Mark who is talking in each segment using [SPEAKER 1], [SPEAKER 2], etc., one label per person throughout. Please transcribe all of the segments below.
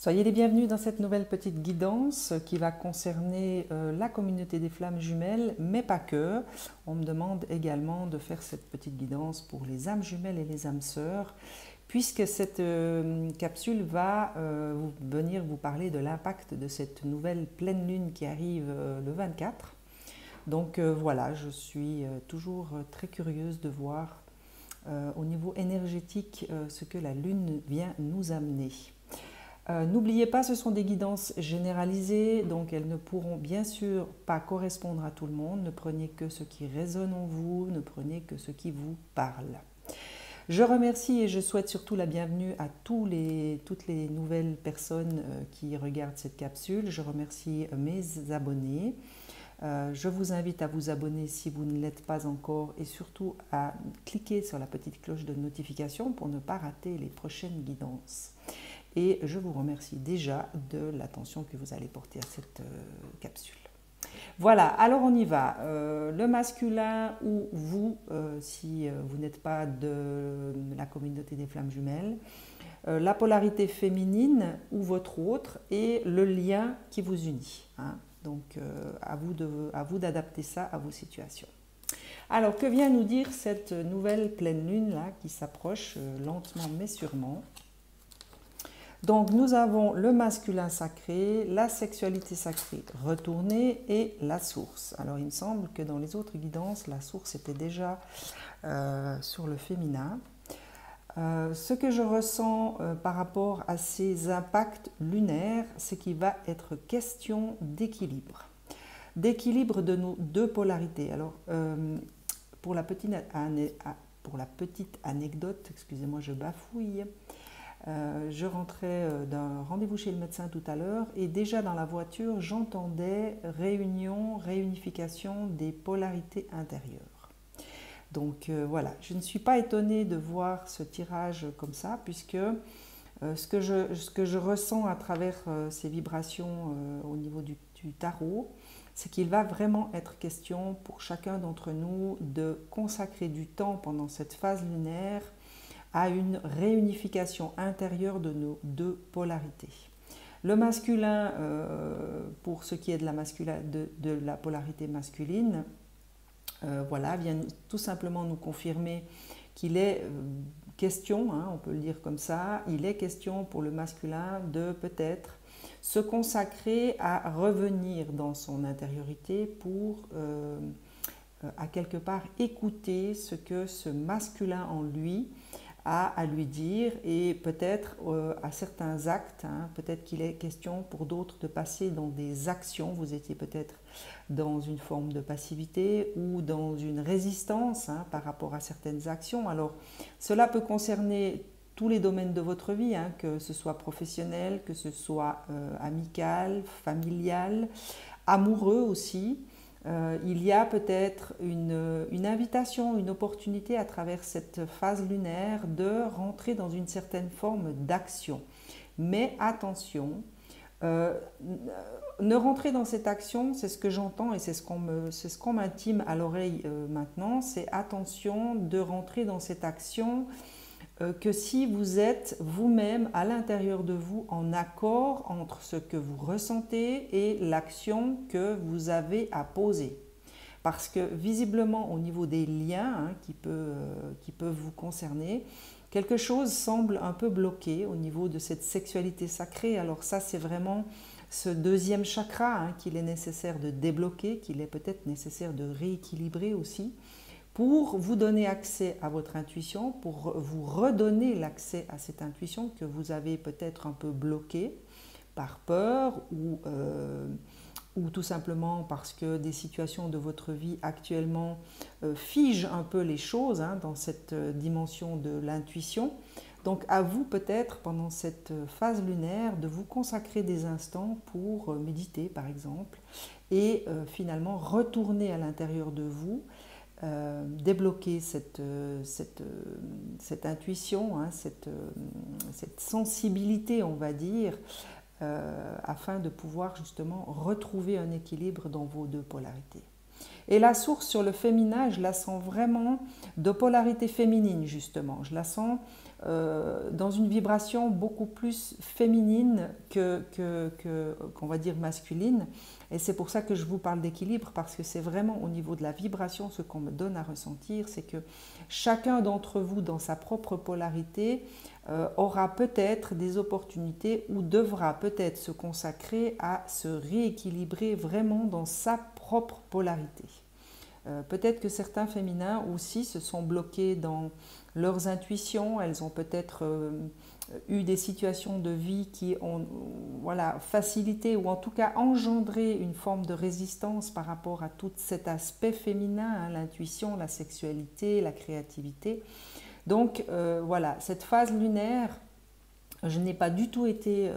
[SPEAKER 1] Soyez les bienvenus dans cette nouvelle petite guidance qui va concerner la communauté des flammes jumelles, mais pas que. On me demande également de faire cette petite guidance pour les âmes jumelles et les âmes sœurs, puisque cette capsule va venir vous parler de l'impact de cette nouvelle pleine lune qui arrive le 24. Donc voilà, je suis toujours très curieuse de voir au niveau énergétique ce que la lune vient nous amener. N'oubliez pas, ce sont des guidances généralisées, donc elles ne pourront bien sûr pas correspondre à tout le monde. Ne prenez que ce qui résonne en vous, ne prenez que ce qui vous parle. Je remercie et je souhaite surtout la bienvenue à toutes les nouvelles personnes qui regardent cette capsule. Je remercie mes abonnés. Je vous invite à vous abonner si vous ne l'êtes pas encore et surtout à cliquer sur la petite cloche de notification pour ne pas rater les prochaines guidances. Et je vous remercie déjà de l'attention que vous allez porter à cette capsule. Voilà, alors on y va. Le masculin ou vous, si vous n'êtes pas de la communauté des flammes jumelles, la polarité féminine ou votre autre et le lien qui vous unit. Hein. Donc à vous d'adapter ça à vos situations. Alors que vient nous dire cette nouvelle pleine lune là qui s'approche lentement mais sûrement? Donc nous avons le masculin sacré, la sexualité sacrée retournée et la source. Alors il me semble que dans les autres guidances, la source était déjà sur le féminin. Ce que je ressens par rapport à ces impacts lunaires, c'est qu'il va être question d'équilibre. D'équilibre de nos deux polarités. Alors pour la petite anecdote, excusez-moi je bafouille, je rentrais d'un rendez-vous chez le médecin tout à l'heure et déjà dans la voiture, j'entendais réunification des polarités intérieures. Donc voilà, je ne suis pas étonnée de voir ce tirage comme ça puisque ce que je ressens à travers ces vibrations au niveau du tarot, c'est qu'il va vraiment être question pour chacun d'entre nous de consacrer du temps pendant cette phase lunaire à une réunification intérieure de nos deux polarités. Le masculin, pour ce qui est de la polarité masculine, voilà, vient tout simplement nous confirmer qu'il est question, hein, on peut le dire comme ça, il est question pour le masculin de peut-être se consacrer à revenir dans son intériorité pour à quelque part écouter ce que ce masculin en lui à lui dire et peut-être à certains actes, hein, peut-être qu'il est question pour d'autres de passer dans des actions, vous étiez peut-être dans une forme de passivité ou dans une résistance hein, par rapport à certaines actions. Alors cela peut concerner tous les domaines de votre vie, hein, que ce soit professionnel, que ce soit amical, familial, amoureux aussi. Il y a peut-être une invitation, une opportunité à travers cette phase lunaire de rentrer dans une certaine forme d'action. Mais attention, ne rentrer dans cette action, c'est ce que j'entends et c'est ce qu'on m'intime à l'oreille maintenant, c'est attention de rentrer dans cette action que si vous êtes vous-même à l'intérieur de vous en accord entre ce que vous ressentez et l'action que vous avez à poser. Parce que visiblement au niveau des liens hein, qui peuvent vous concerner, quelque chose semble un peu bloqué au niveau de cette sexualité sacrée. Alors ça c'est vraiment ce deuxième chakra hein, qu'il est nécessaire de débloquer, qu'il est peut-être nécessaire de rééquilibrer aussi, pour vous donner accès à votre intuition, pour vous redonner l'accès à cette intuition que vous avez peut-être un peu bloquée par peur ou tout simplement parce que des situations de votre vie actuellement figent un peu les choses hein, dans cette dimension de l'intuition. Donc à vous peut-être pendant cette phase lunaire de vous consacrer des instants pour méditer par exemple et finalement retourner à l'intérieur de vous, débloquer cette intuition, hein, cette sensibilité on va dire, afin de pouvoir justement retrouver un équilibre dans vos deux polarités. Et la source sur le féminin, je la sens vraiment de polarité féminine justement, je la sens dans une vibration beaucoup plus féminine qu'on va dire masculine. Et c'est pour ça que je vous parle d'équilibre, parce que c'est vraiment au niveau de la vibration, ce qu'on me donne à ressentir, c'est que chacun d'entre vous, dans sa propre polarité, aura peut-être des opportunités ou devra peut-être se consacrer à se rééquilibrer vraiment dans sa propre polarité. Peut-être que certains féminins aussi se sont bloqués dans leurs intuitions, elles ont peut-être eu des situations de vie qui ont facilité ou en tout cas engendré une forme de résistance par rapport à tout cet aspect féminin, hein, l'intuition, la sexualité, la créativité. Donc cette phase lunaire, je n'ai pas du tout été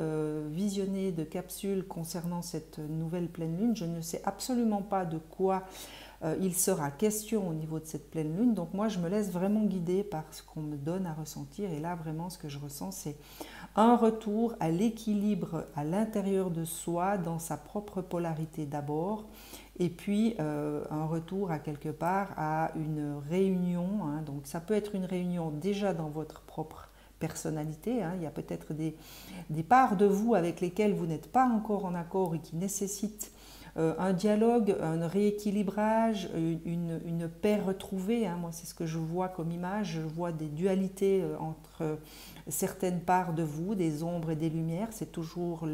[SPEAKER 1] visionnée de capsules concernant cette nouvelle pleine lune, je ne sais absolument pas de quoi il sera question au niveau de cette pleine lune. Donc moi, je me laisse vraiment guider par ce qu'on me donne à ressentir. Et là, vraiment, ce que je ressens, c'est un retour à l'équilibre à l'intérieur de soi, dans sa propre polarité d'abord. Et puis, un retour à quelque part à une réunion. Hein. Donc ça peut être une réunion déjà dans votre propre personnalité. Hein. Il y a peut-être des parts de vous avec lesquelles vous n'êtes pas encore en accord et qui nécessitent un dialogue, un rééquilibrage, une paix retrouvée. Hein. Moi, c'est ce que je vois comme image. Je vois des dualités entre certaines parts de vous, des ombres et des lumières. C'est toujours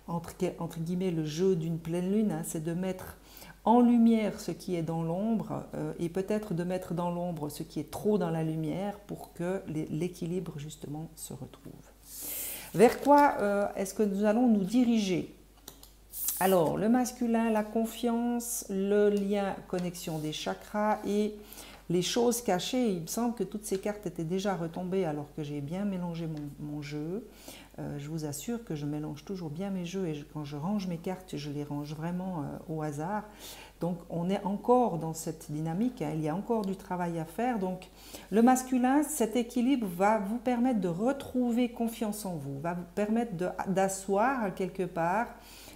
[SPEAKER 1] entre guillemets le jeu d'une pleine lune. Hein. C'est de mettre en lumière ce qui est dans l'ombre et peut-être de mettre dans l'ombre ce qui est trop dans la lumière pour que l'équilibre justement se retrouve. Vers quoi est-ce que nous allons nous diriger ? Alors, le masculin, la confiance, le lien, connexion des chakras et les choses cachées. Il me semble que toutes ces cartes étaient déjà retombées alors que j'ai bien mélangé mon jeu. Je vous assure que je mélange toujours bien mes jeux et quand je range mes cartes, je les range vraiment au hasard. Donc, on est encore dans cette dynamique, hein, il y a encore du travail à faire. Donc, le masculin, cet équilibre va vous permettre de retrouver confiance en vous, va vous permettre d'asseoir quelque part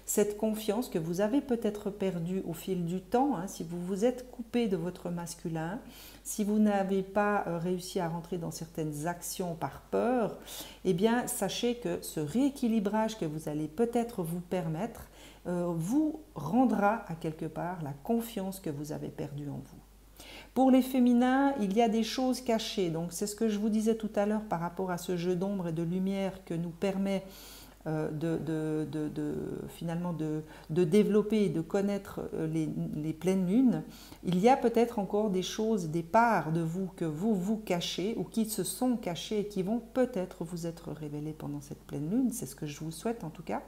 [SPEAKER 1] cette confiance que vous avez peut-être perdue au fil du temps, hein, si vous vous êtes coupé de votre masculin, si vous n'avez pas réussi à rentrer dans certaines actions par peur, eh bien, sachez que ce rééquilibrage que vous allez peut-être vous permettre vous rendra à quelque part la confiance que vous avez perdue en vous. Pour les féminins, il y a des choses cachées. Donc, c'est ce que je vous disais tout à l'heure par rapport à ce jeu d'ombre et de lumière que nous permet finalement de développer et de connaître les pleines lunes. Il y a peut-être encore des choses, des parts de vous que vous cachez ou qui se sont cachées et qui vont peut-être vous être révélées pendant cette pleine lune. C'est ce que je vous souhaite en tout cas.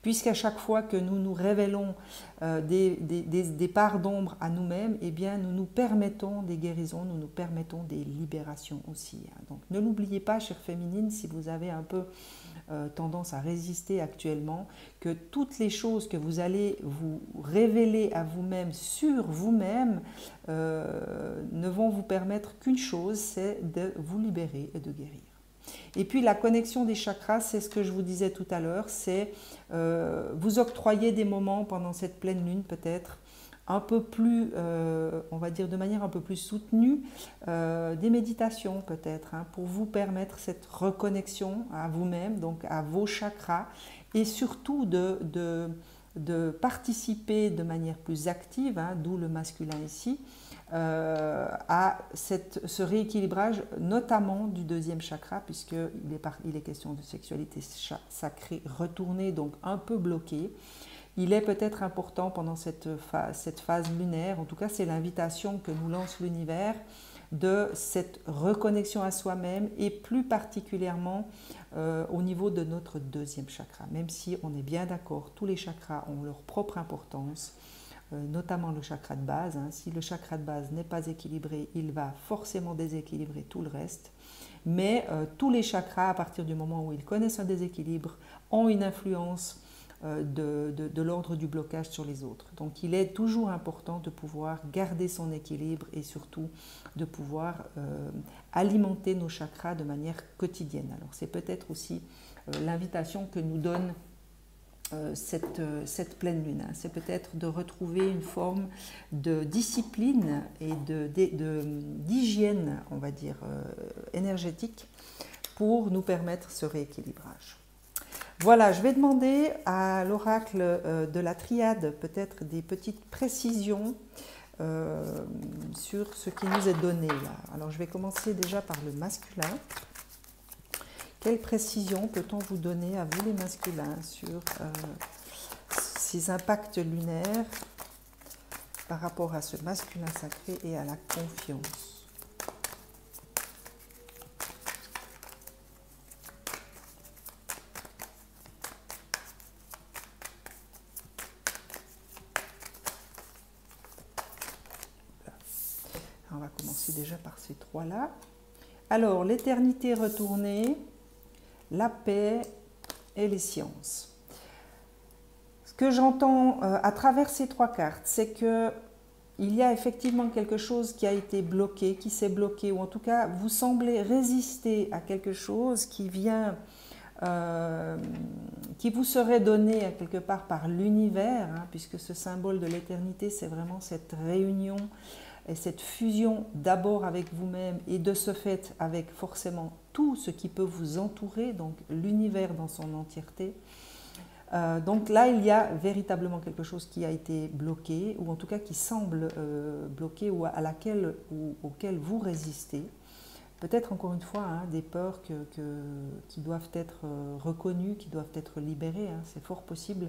[SPEAKER 1] Puisqu'à chaque fois que nous nous révélons des parts d'ombre à nous-mêmes, eh bien, nous nous permettons des guérisons, nous nous permettons des libérations aussi. Donc, ne l'oubliez pas, chère féminine, si vous avez un peu tendance à résister actuellement, que toutes les choses que vous allez vous révéler à vous-même sur vous-même ne vont vous permettre qu'une chose, c'est de vous libérer et de guérir. Et puis la connexion des chakras, c'est ce que je vous disais tout à l'heure, c'est vous octroyer des moments pendant cette pleine lune peut-être un peu plus, on va dire de manière un peu plus soutenue, des méditations peut-être, hein, pour vous permettre cette reconnexion à vous-même, donc à vos chakras, et surtout de participer de manière plus active, hein, d'où le masculin ici, à ce rééquilibrage, notamment du deuxième chakra, puisqu'il est question de sexualité sacrée retournée, donc un peu bloquée. Il est peut-être important pendant cette phase lunaire, en tout cas c'est l'invitation que nous lance l'univers, de cette reconnexion à soi-même et plus particulièrement au niveau de notre deuxième chakra. Même si on est bien d'accord, tous les chakras ont leur propre importance, notamment le chakra de base. Hein. Si le chakra de base n'est pas équilibré, il va forcément déséquilibrer tout le reste. Mais tous les chakras, à partir du moment où ils connaissent un déséquilibre, ont une influence de l'ordre du blocage sur les autres. Donc il est toujours important de pouvoir garder son équilibre et surtout de pouvoir alimenter nos chakras de manière quotidienne. Alors c'est peut-être aussi l'invitation que nous donne cette pleine lune. Hein. C'est peut-être de retrouver une forme de discipline et d'hygiène, on va dire, énergétique pour nous permettre ce rééquilibrage. Voilà, je vais demander à l'oracle de la triade peut-être des petites précisions sur ce qui nous est donné là. Alors je vais commencer déjà par le masculin. Quelle précision peut-on vous donner à vous les masculins sur ces impacts lunaires par rapport à ce masculin sacré et à la confiance? On va commencer déjà par ces trois-là. Alors, l'éternité retournée, la paix et les sciences. Ce que j'entends à travers ces trois cartes, c'est que il y a effectivement quelque chose qui a été bloqué, qui s'est bloqué, ou en tout cas, vous semblez résister à quelque chose qui vient, qui vous serait donné à quelque part par l'univers, hein, puisque ce symbole de l'éternité, c'est vraiment cette réunion et cette fusion d'abord avec vous-même et de ce fait avec forcément tout ce qui peut vous entourer, donc l'univers dans son entièreté. Donc là, il y a véritablement quelque chose qui a été bloqué, ou en tout cas qui semble bloqué, ou à laquelle, ou auquel vous résistez. Peut-être encore une fois, hein, des peurs qui doivent être reconnues, qui doivent être libérées, hein, c'est fort possible.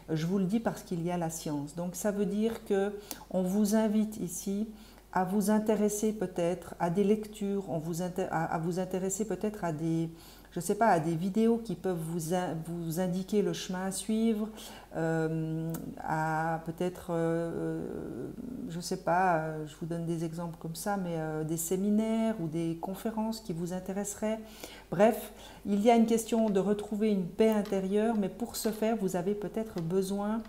[SPEAKER 1] Je vous le dis parce qu'il y a la science. Donc ça veut dire qu'on vous invite ici à vous intéresser peut-être à des lectures, à vous intéresser peut-être à des, je sais pas, à des vidéos qui peuvent vous indiquer le chemin à suivre, à peut-être, je sais pas, je vous donne des exemples comme ça, mais des séminaires ou des conférences qui vous intéresseraient. Bref, il y a une question de retrouver une paix intérieure, mais pour ce faire, vous avez peut-être besoin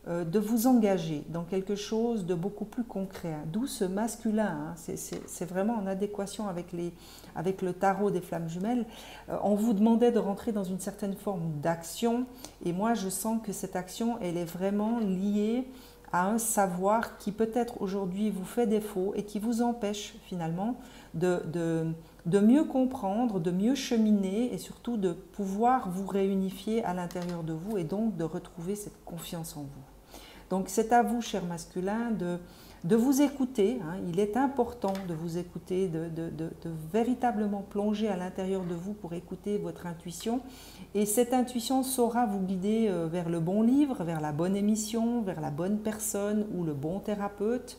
[SPEAKER 1] de vous engager dans quelque chose de beaucoup plus concret. D'où ce masculin, hein, c'est vraiment en adéquation avec le tarot des flammes jumelles. On vous demandait de rentrer dans une certaine forme d'action, et moi je sens que cette action, elle est vraiment liée à un savoir qui peut-être aujourd'hui vous fait défaut et qui vous empêche finalement de mieux comprendre, de mieux cheminer et surtout de pouvoir vous réunifier à l'intérieur de vous et donc de retrouver cette confiance en vous. Donc c'est à vous, cher masculin, de vous écouter. Hein. Il est important de vous écouter, de véritablement plonger à l'intérieur de vous pour écouter votre intuition. Et cette intuition saura vous guider vers le bon livre, vers la bonne émission, vers la bonne personne ou le bon thérapeute.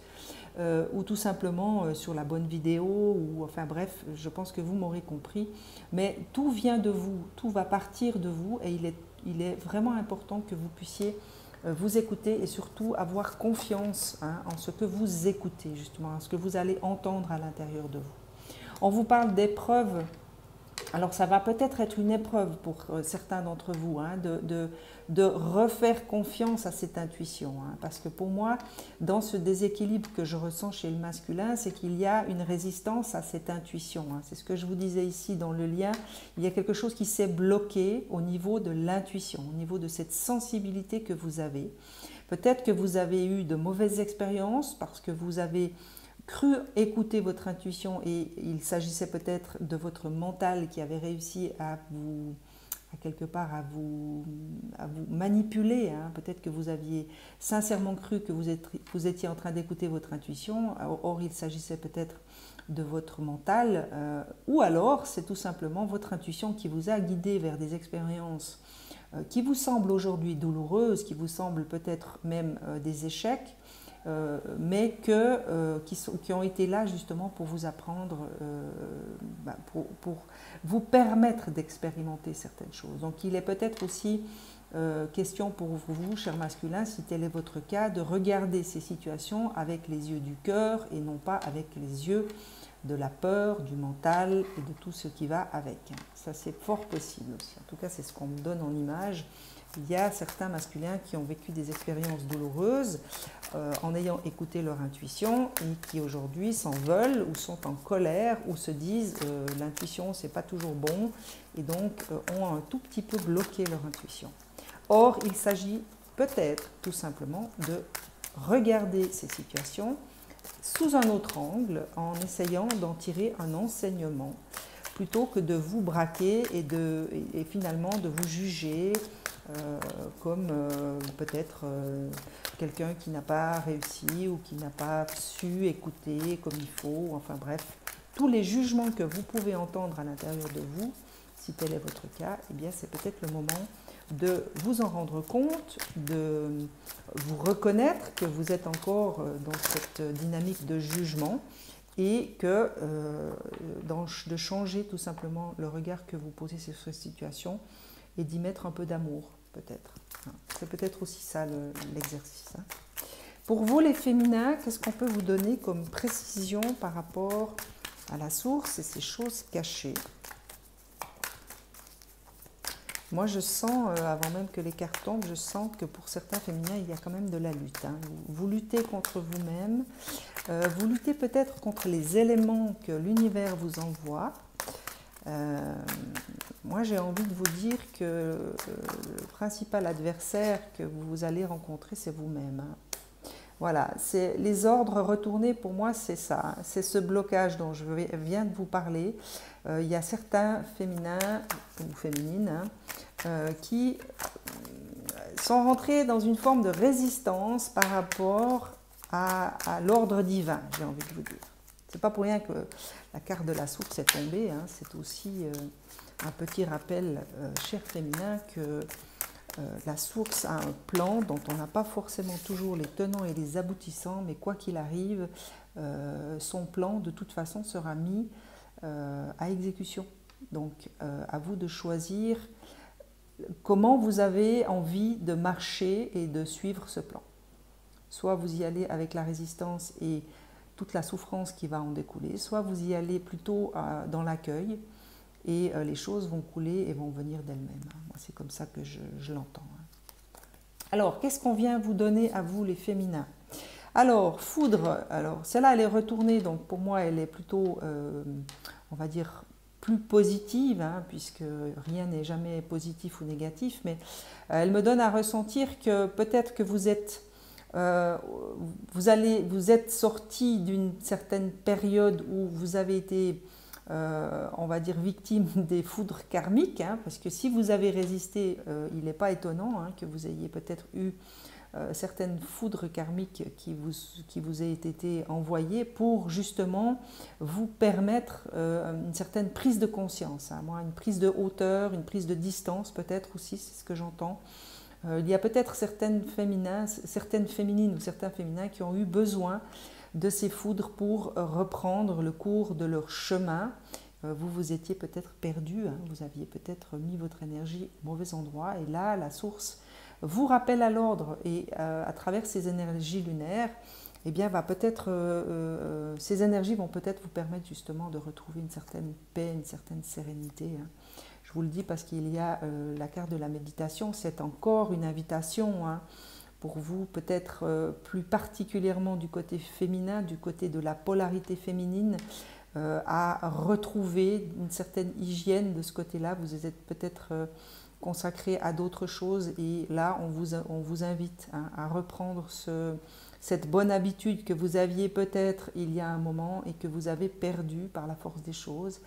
[SPEAKER 1] Ou tout simplement sur la bonne vidéo, ou enfin bref, je pense que vous m'aurez compris. Mais tout vient de vous, tout va partir de vous et il est vraiment important que vous puissiez vous écouter et surtout avoir confiance, hein, en ce que vous écoutez justement, en ce que vous allez entendre à l'intérieur de vous. On vous parle d'épreuves. Alors ça va peut-être être une épreuve pour certains d'entre vous, hein, de refaire confiance à cette intuition. Hein, parce que pour moi, dans ce déséquilibre que je ressens chez le masculin, c'est qu'il y a une résistance à cette intuition. Hein. C'est ce que je vous disais ici dans le lien. Il y a quelque chose qui s'est bloqué au niveau de l'intuition, au niveau de cette sensibilité que vous avez. Peut-être que vous avez eu de mauvaises expériences parce que vous avez cru écouter votre intuition et il s'agissait peut-être de votre mental qui avait réussi à vous, quelque part, à vous manipuler. Hein. Peut-être que vous aviez sincèrement cru que vous étiez en train d'écouter votre intuition, or il s'agissait peut-être de votre mental, ou alors c'est tout simplement votre intuition qui vous a guidé vers des expériences qui vous semblent aujourd'hui douloureuses, qui vous semblent peut-être même des échecs, mais qui ont été là justement pour vous apprendre, pour vous permettre d'expérimenter certaines choses. Donc il est peut-être aussi question pour vous, cher masculin, si tel est votre cas, de regarder ces situations avec les yeux du cœur et non pas avec les yeux de la peur, du mental et de tout ce qui va avec. Ça c'est fort possible aussi, en tout cas c'est ce qu'on me donne en image. Il y a certains masculins qui ont vécu des expériences douloureuses en ayant écouté leur intuition et qui aujourd'hui s'en veulent ou sont en colère ou se disent l'intuition c'est pas toujours bon et donc ont un tout petit peu bloqué leur intuition. Or, il s'agit peut-être tout simplement de regarder ces situations sous un autre angle en essayant d'en tirer un enseignement plutôt que de vous braquer et finalement de vous juger comme peut-être quelqu'un qui n'a pas réussi ou qui n'a pas su écouter comme il faut, enfin bref, tous les jugements que vous pouvez entendre à l'intérieur de vous, si tel est votre cas, eh bien c'est peut-être le moment de vous en rendre compte, de vous reconnaître que vous êtes encore dans cette dynamique de jugement et de changer tout simplement le regard que vous posez sur cette situation et d'y mettre un peu d'amour peut-être. C'est peut-être aussi ça l'exercice. Pour vous les féminins, qu'est-ce qu'on peut vous donner comme précision par rapport à la source et ces choses cachées? Moi, je sens, avant même que les cartes tombent, je sens que pour certains féminins, il y a quand même de la lutte. Vous luttez contre vous-même, vous luttez peut-être contre les éléments que l'univers vous envoie. Moi, j'ai envie de vous dire que le principal adversaire que vous allez rencontrer, c'est vous-même. Voilà, c'est les ordres retournés, pour moi, c'est ça. C'est ce blocage dont je viens de vous parler. Il y a certains féminins ou féminines qui sont rentrés dans une forme de résistance par rapport à l'ordre divin, j'ai envie de vous dire. C'est pas pour rien que la carte de la source est tombée. C'est aussi un petit rappel, cher féminin, que la source a un plan dont on n'a pas forcément toujours les tenants et les aboutissants, mais quoi qu'il arrive, son plan de toute façon sera mis à exécution. Donc à vous de choisir comment vous avez envie de marcher et de suivre ce plan. Soit vous y allez avec la résistance et toute la souffrance qui va en découler, soit vous y allez plutôt dans l'accueil et les choses vont couler et vont venir d'elles-mêmes. Moi, c'est comme ça que je l'entends. Alors, qu'est-ce qu'on vient vous donner à vous, les féminins? Alors, foudre, celle-là, elle est retournée, donc pour moi, elle est plutôt, on va dire, plus positive, puisque rien n'est jamais positif ou négatif, mais elle me donne à ressentir que peut-être que vous êtes sorti d'une certaine période où vous avez été, on va dire, victime des foudres karmiques, parce que si vous avez résisté, il n'est pas étonnant que vous ayez peut-être eu certaines foudres karmiques qui vous aient été envoyées pour justement vous permettre une certaine prise de conscience. Moi, une prise de hauteur, une prise de distance peut-être aussi, c'est ce que j'entends. Il y a peut-être certaines féminines ou certains féminins qui ont eu besoin de ces foudres pour reprendre le cours de leur chemin. Vous étiez peut-être perdu, vous aviez peut-être mis votre énergie au mauvais endroit et là, la source vous rappelle à l'ordre et à travers ces énergies lunaires, eh bien, ces énergies vont peut-être vous permettre justement de retrouver une certaine paix, une certaine sérénité. Je vous le dis parce qu'il y a la carte de la méditation, c'est encore une invitation pour vous, peut-être plus particulièrement du côté féminin, du côté de la polarité féminine, à retrouver une certaine hygiène de ce côté-là. Vous êtes peut-être consacré à d'autres choses et là, on vous invite à reprendre cette bonne habitude que vous aviez peut-être il y a un moment et que vous avez perdue par la force des choses.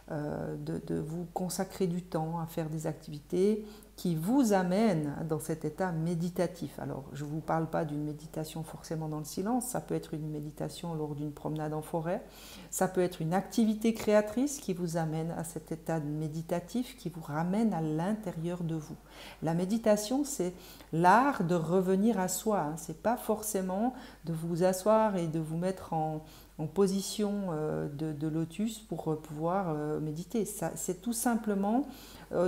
[SPEAKER 1] De vous consacrer du temps à faire des activités qui vous amènent dans cet état méditatif. Alors, je ne vous parle pas d'une méditation forcément dans le silence, ça peut être une méditation lors d'une promenade en forêt, ça peut être une activité créatrice qui vous amène à cet état méditatif, qui vous ramène à l'intérieur de vous. La méditation, c'est l'art de revenir à soi, ce n'est pas forcément de vous asseoir et de vous mettre en position de lotus pour pouvoir méditer. C'est tout simplement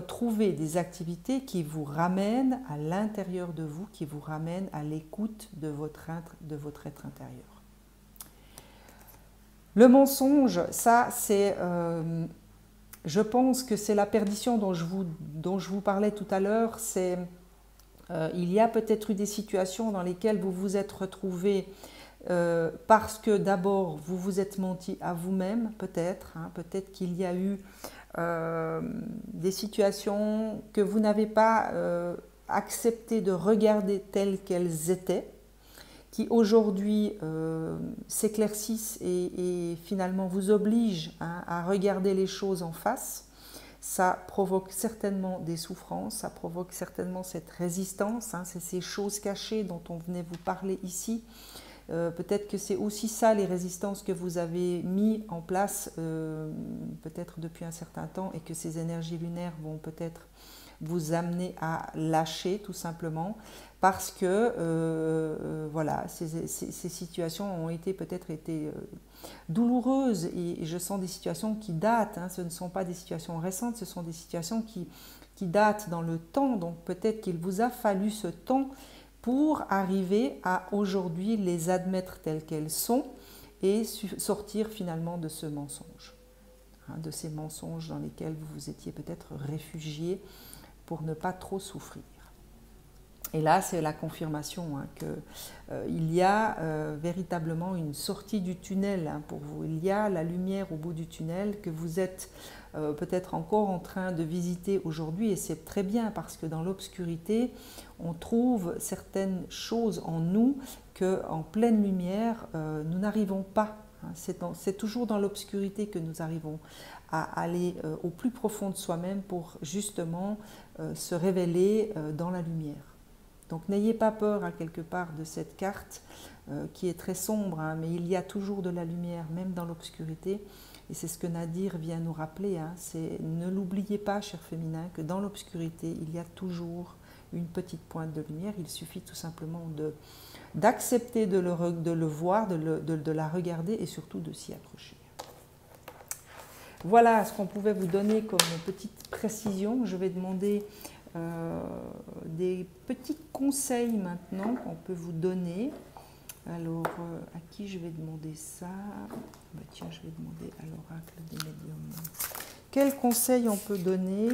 [SPEAKER 1] trouver des activités qui vous ramènent à l'intérieur de vous, qui vous ramènent à l'écoute de votre être intérieur. Le mensonge, ça c'est, je pense que c'est la perdition dont je vous parlais tout à l'heure. Il y a peut-être eu des situations dans lesquelles vous vous êtes retrouvés parce que d'abord vous vous êtes menti à vous-même, peut-être qu'il y a eu des situations que vous n'avez pas accepté de regarder telles qu'elles étaient, qui aujourd'hui s'éclaircissent et finalement vous obligent à regarder les choses en face, ça provoque certainement des souffrances, ça provoque certainement cette résistance, hein, c'est ces choses cachées dont on venait vous parler ici. Peut-être que c'est aussi ça les résistances que vous avez mis en place peut-être depuis un certain temps et que ces énergies lunaires vont peut-être vous amener à lâcher tout simplement parce que voilà, ces situations ont été peut-être douloureuses et je sens des situations qui datent, hein, ce ne sont pas des situations récentes, ce sont des situations qui datent dans le temps, donc peut-être qu'il vous a fallu ce temps pour arriver à aujourd'hui les admettre telles qu'elles sont et sortir finalement de ce mensonge, hein, de ces mensonges dans lesquels vous vous étiez peut-être réfugié pour ne pas trop souffrir. Et là, c'est la confirmation hein, qu'il y a véritablement une sortie du tunnel hein, pour vous. Il y a la lumière au bout du tunnel que vous êtes peut-être encore en train de visiter aujourd'hui. Et c'est très bien parce que dans l'obscurité, on trouve certaines choses en nous qu'en pleine lumière, nous n'arrivons pas. C'est toujours dans l'obscurité que nous arrivons à aller au plus profond de soi-même pour justement se révéler dans la lumière. Donc n'ayez pas peur hein, quelque part de cette carte qui est très sombre, hein, mais il y a toujours de la lumière, même dans l'obscurité. Et c'est ce que Nadir vient nous rappeler. Hein, ne l'oubliez pas, cher féminin, que dans l'obscurité, il y a toujours une petite pointe de lumière. Il suffit tout simplement d'accepter de le voir, de la regarder et surtout de s'y accrocher. Voilà ce qu'on pouvait vous donner comme petite précision. Je vais demander des petits conseils maintenant qu'on peut vous donner. Alors, à qui je vais demander ça? Bah, tiens, je vais demander à l'oracle des médiums. Quels conseils on peut donner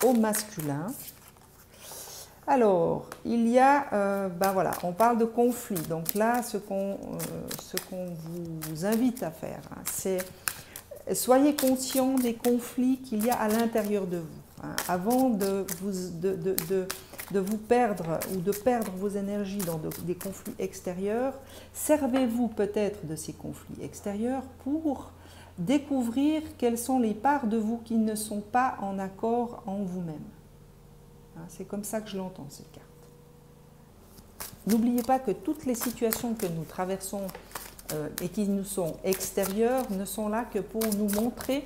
[SPEAKER 1] au masculin? Alors, il y a, ben voilà, on parle de conflit. Donc là, ce qu'on vous invite à faire, hein, c'est soyez conscient des conflits qu'il y a à l'intérieur de vous. Hein, avant de vous perdre ou de perdre vos énergies dans des conflits extérieurs, servez-vous peut-être de ces conflits extérieurs pour découvrir quelles sont les parts de vous qui ne sont pas en accord en vous-même. Hein, c'est comme ça que je l'entends, cette carte. N'oubliez pas que toutes les situations que nous traversons et qui nous sont extérieures ne sont là que pour nous montrer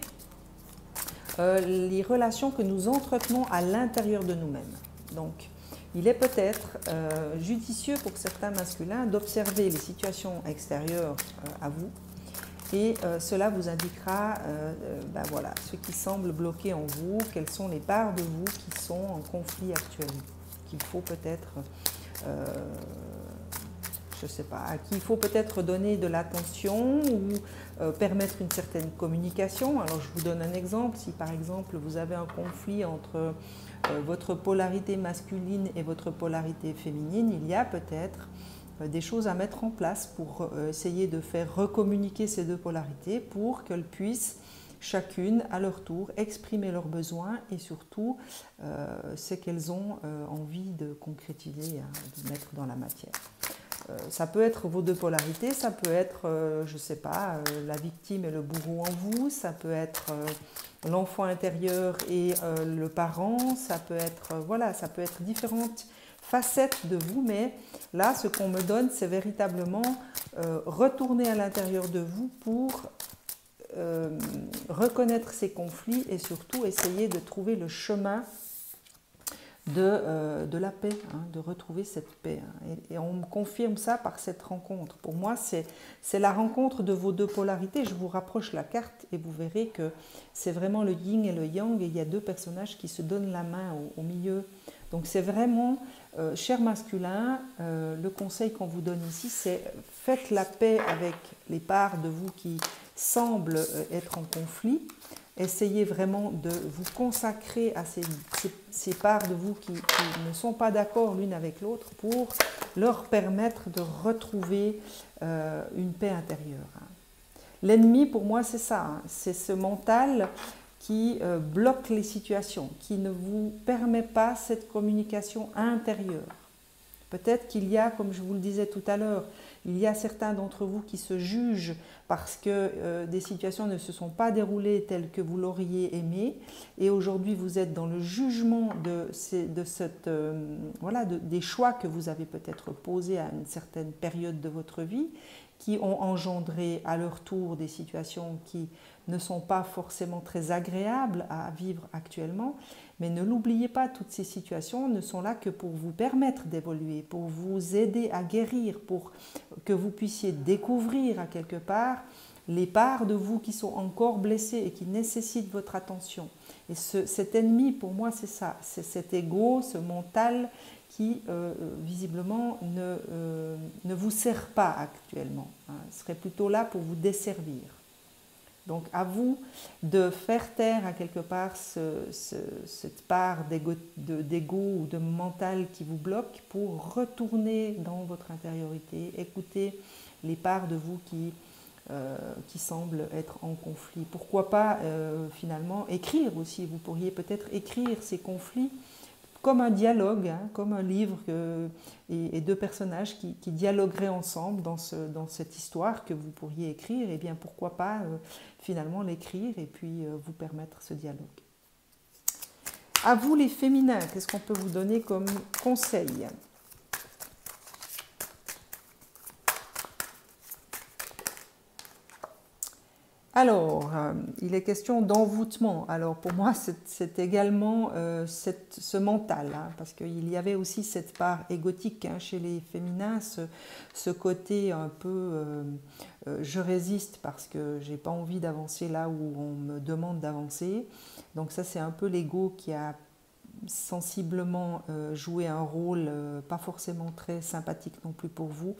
[SPEAKER 1] les relations que nous entretenons à l'intérieur de nous-mêmes. Donc, il est peut-être judicieux pour certains masculins d'observer les situations extérieures à vous et cela vous indiquera ben voilà, ce qui semble bloquer en vous, quelles sont les parts de vous qui sont en conflit actuellement, qu'il faut peut-être je ne sais pas, à qui il faut peut-être donner de l'attention ou permettre une certaine communication. Alors je vous donne un exemple, si par exemple vous avez un conflit entre votre polarité masculine et votre polarité féminine, il y a peut-être des choses à mettre en place pour essayer de faire recommuniquer ces deux polarités pour qu'elles puissent chacune à leur tour exprimer leurs besoins et surtout ce qu'elles ont envie de concrétiser, hein, de mettre dans la matière. Ça peut être vos deux polarités, ça peut être, je ne sais pas, la victime et le bourreau en vous, ça peut être l'enfant intérieur et le parent, ça peut être, voilà, ça peut être différentes facettes de vous, mais là, ce qu'on me donne, c'est véritablement retourner à l'intérieur de vous pour reconnaître ces conflits et surtout essayer de trouver le chemin de la paix, hein, de retrouver cette paix. Hein. Et on me confirme ça par cette rencontre. Pour moi, c'est la rencontre de vos deux polarités. Je vous rapproche la carte et vous verrez que c'est vraiment le yin et le yang et il y a deux personnages qui se donnent la main au milieu. Donc c'est vraiment, cher masculin, le conseil qu'on vous donne ici, c'est faites la paix avec les parts de vous qui semblent être en conflit. Essayez vraiment de vous consacrer à ces parts de vous qui ne sont pas d'accord l'une avec l'autre pour leur permettre de retrouver une paix intérieure. L'ennemi, pour moi, c'est ça. Hein, c'est ce mental qui bloque les situations, qui ne vous permet pas cette communication intérieure. Peut-être qu'il y a, comme je vous le disais tout à l'heure, il y a certains d'entre vous qui se jugent parce que des situations ne se sont pas déroulées telles que vous l'auriez aimé, et aujourd'hui vous êtes dans le jugement des choix que vous avez peut-être posés à une certaine période de votre vie, qui ont engendré à leur tour des situations qui ne sont pas forcément très agréables à vivre actuellement. Mais ne l'oubliez pas, toutes ces situations ne sont là que pour vous permettre d'évoluer, pour vous aider à guérir, pour que vous puissiez découvrir à quelque part les parts de vous qui sont encore blessées et qui nécessitent votre attention. Et cet ennemi, pour moi, c'est ça, c'est cet ego, ce mental qui visiblement ne vous sert pas actuellement. Il serait plutôt là pour vous desservir. Donc à vous de faire taire à quelque part cette part d'ego ou de mental qui vous bloque pour retourner dans votre intériorité, écouter les parts de vous qui semblent être en conflit. Pourquoi pas finalement écrire aussi, vous pourriez peut-être écrire ces conflits comme un dialogue, comme un livre et deux personnages qui dialogueraient ensemble dans cette histoire que vous pourriez écrire, et bien pourquoi pas finalement l'écrire et puis vous permettre ce dialogue. À vous les féminins, qu'est-ce qu'on peut vous donner comme conseil ? Alors, il est question d'envoûtement. Alors pour moi, c'est également ce mental, parce qu'il y avait aussi cette part égotique chez les féminins, ce côté un peu je résiste parce que j'ai pas envie d'avancer là où on me demande d'avancer. Donc ça, c'est un peu l'ego qui a sensiblement jouer un rôle pas forcément très sympathique non plus pour vous.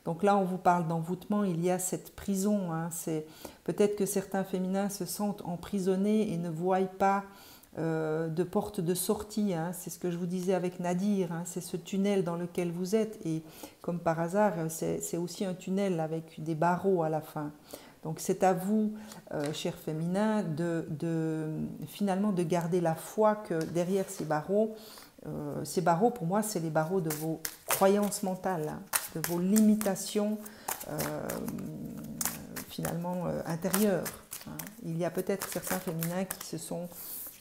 [SPEAKER 1] Donc là, on vous parle d'envoûtement, il y a cette prison. C'est peut-être que certains féminins se sentent emprisonnés et ne voient pas de porte de sortie. C'est ce que je vous disais avec Nadir, c'est ce tunnel dans lequel vous êtes. Et comme par hasard, c'est aussi un tunnel avec des barreaux à la fin. Donc c'est à vous, chers féminins, finalement de garder la foi que derrière ces barreaux pour moi, c'est les barreaux de vos croyances mentales, de vos limitations finalement intérieures. Il y a peut-être certains féminins qui se sont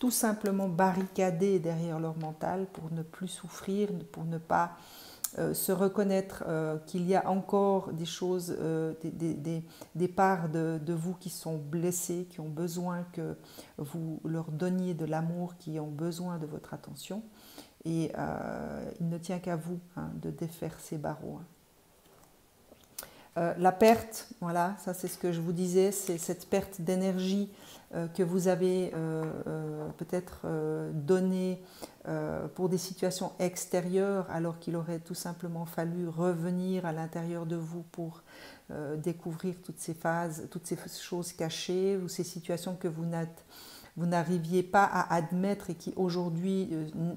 [SPEAKER 1] tout simplement barricadés derrière leur mental pour ne plus souffrir, pour ne pas se reconnaître qu'il y a encore des choses, des parts de vous qui sont blessées, qui ont besoin que vous leur donniez de l'amour, qui ont besoin de votre attention. Et il ne tient qu'à vous de défaire ces barreaux. La perte, voilà, ça c'est ce que je vous disais, c'est cette perte d'énergie que vous avez peut-être donnée pour des situations extérieures, alors qu'il aurait tout simplement fallu revenir à l'intérieur de vous pour découvrir toutes ces phases, toutes ces choses cachées ou ces situations que vous n'arriviez pas à admettre et qui aujourd'hui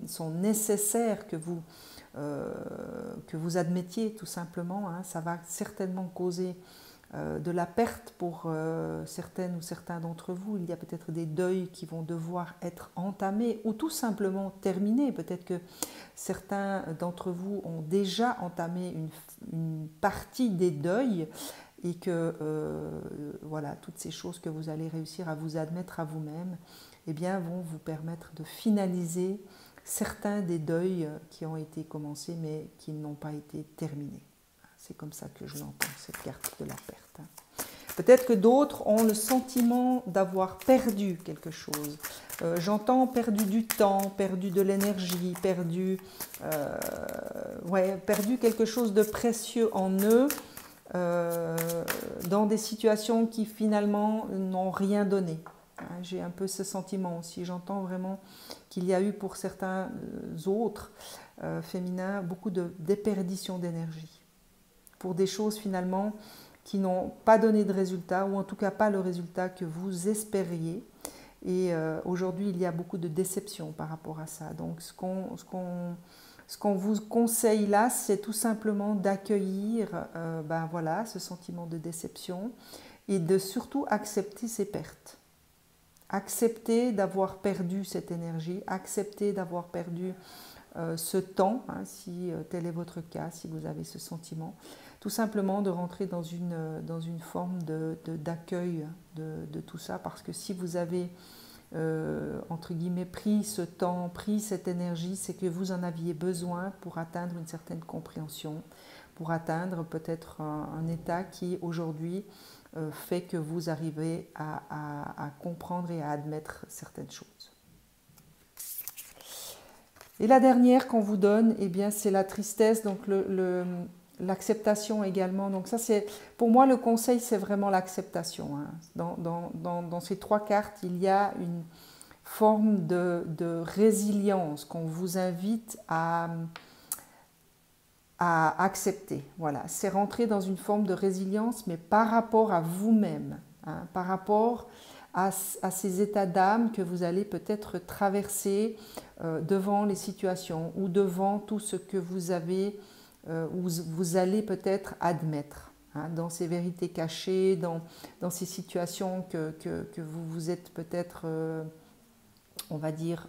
[SPEAKER 1] sont nécessaires que vous admettiez tout simplement. Ça va certainement causer de la perte pour certaines ou certains d'entre vous. Il y a peut-être des deuils qui vont devoir être entamés ou tout simplement terminés. Peut-être que certains d'entre vous ont déjà entamé une partie des deuils et que voilà, toutes ces choses que vous allez réussir à vous admettre à vous-même, eh bien, vont vous permettre de finaliser certains des deuils qui ont été commencés mais qui n'ont pas été terminés. C'est comme ça que je l'entends, cette carte de la perte. Peut-être que d'autres ont le sentiment d'avoir perdu quelque chose. J'entends perdu du temps, perdu de l'énergie, perdu quelque chose de précieux en eux, dans des situations qui finalement n'ont rien donné. J'ai un peu ce sentiment aussi. J'entends vraiment qu'il y a eu pour certains autres féminins beaucoup de déperdition d'énergie pour des choses finalement qui n'ont pas donné de résultat, ou en tout cas pas le résultat que vous espériez. Et aujourd'hui, il y a beaucoup de déception par rapport à ça. Donc ce qu'on vous conseille là, c'est tout simplement d'accueillir voilà, ce sentiment de déception et de surtout accepter ces pertes. Accepter d'avoir perdu cette énergie, accepter d'avoir perdu ce temps, hein, si tel est votre cas, si vous avez ce sentiment, tout simplement de rentrer dans une forme d'accueil de tout ça, parce que si vous avez, entre guillemets, pris ce temps, pris cette énergie, c'est que vous en aviez besoin pour atteindre une certaine compréhension, pour atteindre peut-être un état qui aujourd'hui fait que vous arrivez à comprendre et à admettre certaines choses. Et la dernière qu'on vous donne, eh bien, c'est la tristesse, donc l'acceptation également. Donc ça, c'est, pour moi, le conseil, c'est vraiment l'acceptation. Hein. Dans ces 3 cartes, il y a une forme de résilience qu'on vous invite à accepter. Voilà, c'est rentrer dans une forme de résilience, mais par rapport à vous-même, hein, par rapport à ces états d'âme que vous allez peut-être traverser devant les situations ou devant tout ce que vous avez, vous allez peut-être admettre, hein, dans ces vérités cachées, dans ces situations que vous vous êtes peut-être, on va dire,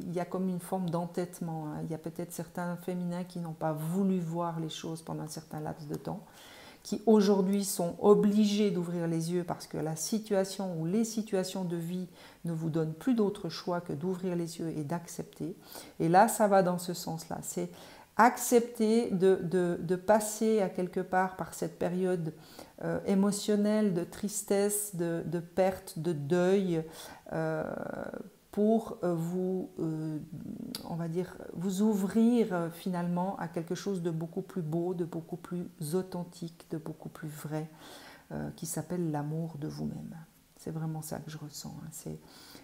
[SPEAKER 1] il y a comme une forme d'entêtement. Hein. Il y a peut-être certains féminins qui n'ont pas voulu voir les choses pendant un certain laps de temps, qui aujourd'hui sont obligés d'ouvrir les yeux parce que la situation ou les situations de vie ne vous donnent plus d'autre choix que d'ouvrir les yeux et d'accepter. Et là, ça va dans ce sens-là. C'est accepter de passer à quelque part par cette période émotionnelle de tristesse, de perte, de deuil, pour vous, on va dire, vous ouvrir finalement à quelque chose de beaucoup plus beau, de beaucoup plus authentique, de beaucoup plus vrai, qui s'appelle l'amour de vous-même. C'est vraiment ça que je ressens. Hein.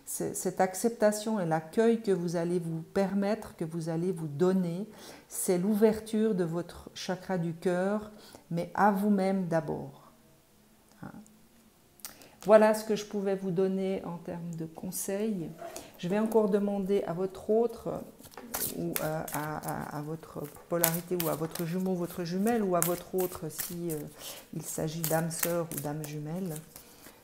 [SPEAKER 1] C'est cette acceptation et l'accueil que vous allez vous permettre, que vous allez vous donner, c'est l'ouverture de votre chakra du cœur, mais à vous-même d'abord. Hein. Voilà ce que je pouvais vous donner en termes de conseils. Je vais encore demander à votre autre, ou à votre polarité, ou à votre jumeau, votre jumelle, ou à votre autre, si il s'agit d'âme sœur ou d'âme jumelle,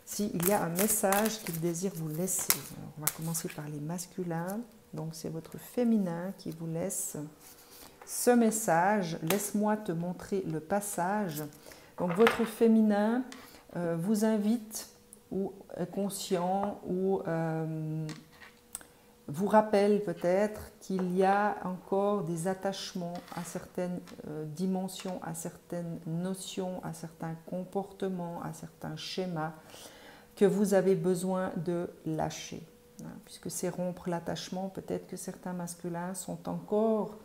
[SPEAKER 1] s'il y a un message qu'il désire vous laisser. Alors, on va commencer par les masculins. Donc c'est votre féminin qui vous laisse ce message. Laisse-moi te montrer le passage. Donc votre féminin vous invite, ou est conscient, ou vous rappelle peut-être qu'il y a encore des attachements à certaines dimensions, à certaines notions, à certains comportements, à certains schémas que vous avez besoin de lâcher. Puisque c'est rompre l'attachement, peut-être que certains masculins sont encore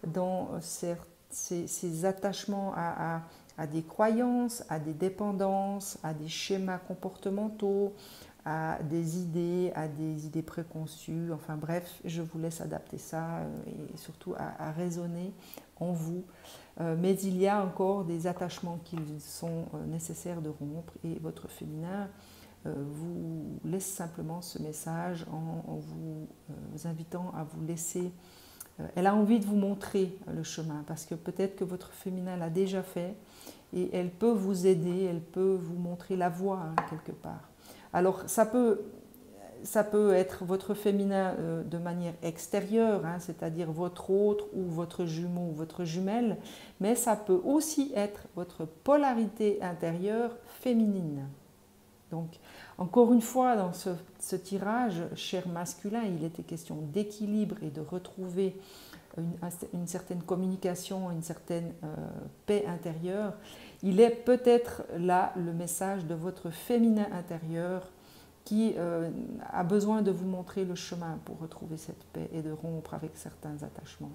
[SPEAKER 1] dans ces attachements à des croyances, à des dépendances, à des schémas comportementaux, à des idées préconçues. Enfin bref, je vous laisse adapter ça et surtout à raisonner en vous. Mais il y a encore des attachements qu'il sont nécessaires de rompre, et votre féminin vous laisse simplement ce message en vous invitant à vous laisser. Elle a envie de vous montrer le chemin, parce que peut-être que votre féminin l'a déjà fait, et elle peut vous aider, elle peut vous montrer la voie, hein, quelque part. Alors ça peut être votre féminin de manière extérieure, hein, c'est-à-dire votre autre ou votre jumeau ou votre jumelle, mais ça peut aussi être votre polarité intérieure féminine. Donc, encore une fois, dans ce tirage, cher masculin, il était question d'équilibre et de retrouver une certaine communication, une certaine paix intérieure. Il est peut-être là le message de votre féminin intérieur qui a besoin de vous montrer le chemin pour retrouver cette paix et de rompre avec certains attachements.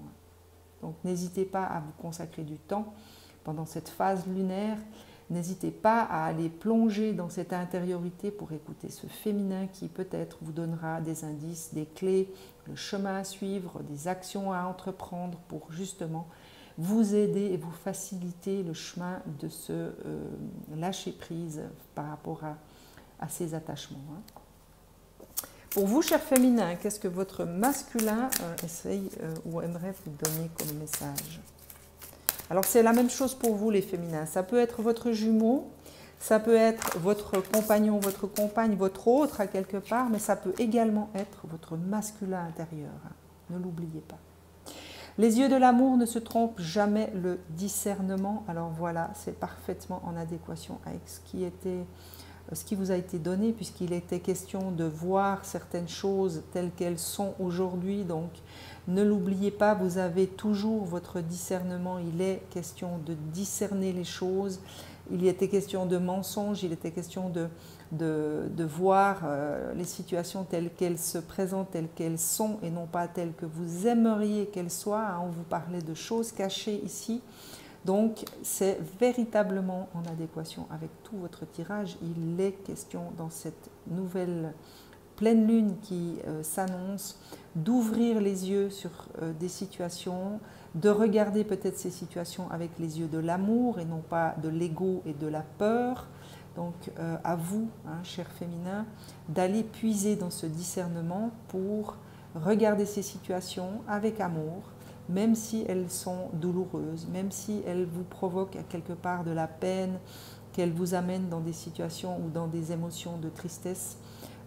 [SPEAKER 1] Donc, n'hésitez pas à vous consacrer du temps pendant cette phase lunaire. N'hésitez pas à aller plonger dans cette intériorité pour écouter ce féminin qui peut-être vous donnera des indices, des clés, le chemin à suivre, des actions à entreprendre pour justement vous aider et vous faciliter le chemin de ce lâcher-prise par rapport à ces attachements. Pour vous, cher féminin, qu'est-ce que votre masculin essaye ou aimerait vous donner comme message ? Alors c'est la même chose pour vous les féminins, ça peut être votre jumeau, Ça peut être votre compagnon, votre compagne, votre autre à quelque part, mais ça peut également être votre masculin intérieur. Ne l'oubliez pas. Les yeux de l'amour ne se trompent jamais le discernement. Alors voilà, c'est parfaitement en adéquation avec ce qui vous a été donné, puisqu'il était question de voir certaines choses telles qu'elles sont aujourd'hui. Donc ne l'oubliez pas, vous avez toujours votre discernement. Il est question de discerner les choses. Il était question de mensonges, il était question de voir les situations telles qu'elles se présentent, telles qu'elles sont, et non pas telles que vous aimeriez qu'elles soient. On vous parlait de choses cachées ici. Donc, c'est véritablement en adéquation avec tout votre tirage. Il est question dans cette nouvelle pleine lune qui s'annonce d'ouvrir les yeux sur des situations, de regarder peut-être ces situations avec les yeux de l'amour et non pas de l'ego et de la peur. Donc à vous, chers féminins, d'aller puiser dans ce discernement pour regarder ces situations avec amour, même si elles sont douloureuses, même si elles vous provoquent à quelque part de la peine, qu'elles vous amènent dans des situations ou dans des émotions de tristesse.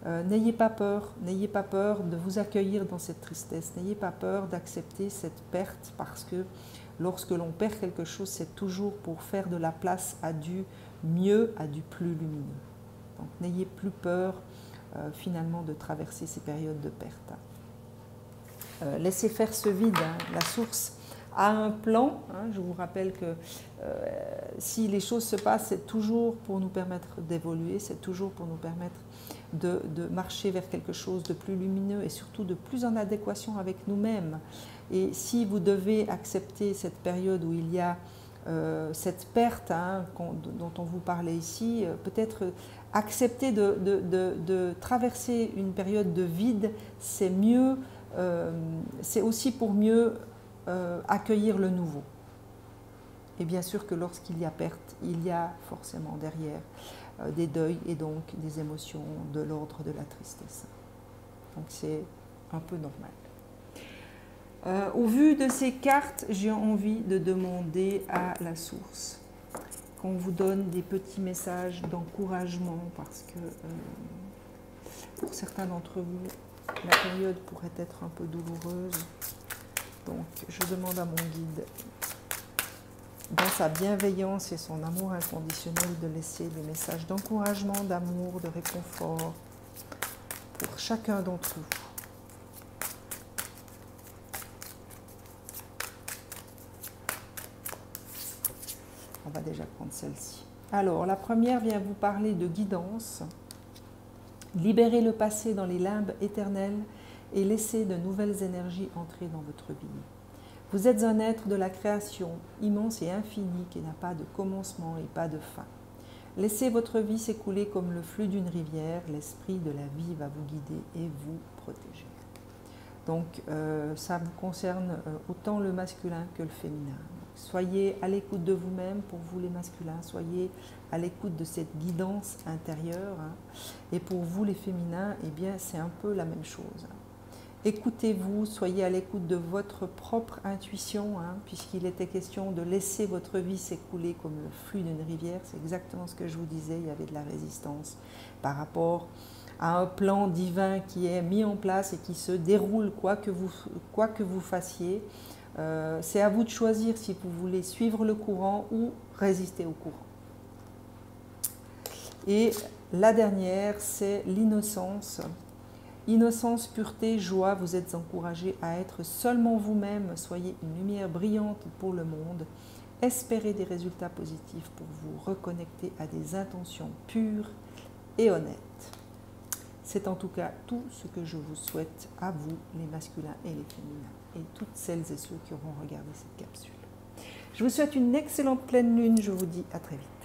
[SPEAKER 1] N'ayez pas peur de vous accueillir dans cette tristesse, n'ayez pas peur d'accepter cette perte, parce que lorsque l'on perd quelque chose, c'est toujours pour faire de la place à du mieux, à du plus lumineux. Donc n'ayez plus peur finalement de traverser ces périodes de perte. Laissez faire ce vide, la source a un plan. Je vous rappelle que si les choses se passent, c'est toujours pour nous permettre d'évoluer, c'est toujours pour nous permettre de marcher vers quelque chose de plus lumineux et surtout de plus en adéquation avec nous-mêmes. Et si vous devez accepter cette période où il y a cette perte dont on vous parlait ici, peut-être accepter de traverser une période de vide, c'est mieux, c'est aussi pour mieux accueillir le nouveau. Et bien sûr que lorsqu'il y a perte, il y a forcément derrière des deuils et donc des émotions de l'ordre de la tristesse. Donc c'est un peu normal. Au vu de ces cartes, j'ai envie de demander à la source qu'on vous donne des petits messages d'encouragement, parce que pour certains d'entre vous, la période pourrait être un peu douloureuse. Donc je demande à mon guide, dans sa bienveillance et son amour inconditionnel, de laisser des messages d'encouragement, d'amour, de réconfort pour chacun d'entre vous. On va déjà prendre celle-ci. Alors, la première vient vous parler de guidance. Libérez le passé dans les limbes éternelles et laissez de nouvelles énergies entrer dans votre vie. Vous êtes un être de la création, immense et infini, qui n'a pas de commencement et pas de fin. Laissez votre vie s'écouler comme le flux d'une rivière. L'esprit de la vie va vous guider et vous protéger. Donc, ça vous concerne autant le masculin que le féminin. Soyez à l'écoute de vous-même, pour vous les masculins, soyez à l'écoute de cette guidance intérieure. Et pour vous les féminins, eh bien, c'est un peu la même chose. Écoutez-vous, soyez à l'écoute de votre propre intuition, puisqu'il était question de laisser votre vie s'écouler comme le flux d'une rivière. C'est exactement ce que je vous disais, il y avait de la résistance par rapport à un plan divin qui est mis en place et qui se déroule quoi que vous fassiez. C'est à vous de choisir si vous voulez suivre le courant ou résister au courant. Et la dernière, c'est l'innocence. Innocence, pureté, joie, vous êtes encouragés à être seulement vous-même. Soyez une lumière brillante pour le monde. Espérez des résultats positifs pour vous reconnecter à des intentions pures et honnêtes. C'est en tout cas tout ce que je vous souhaite à vous, les masculins et les féminins, et toutes celles et ceux qui auront regardé cette capsule. Je vous souhaite une excellente pleine lune. Je vous dis à très vite.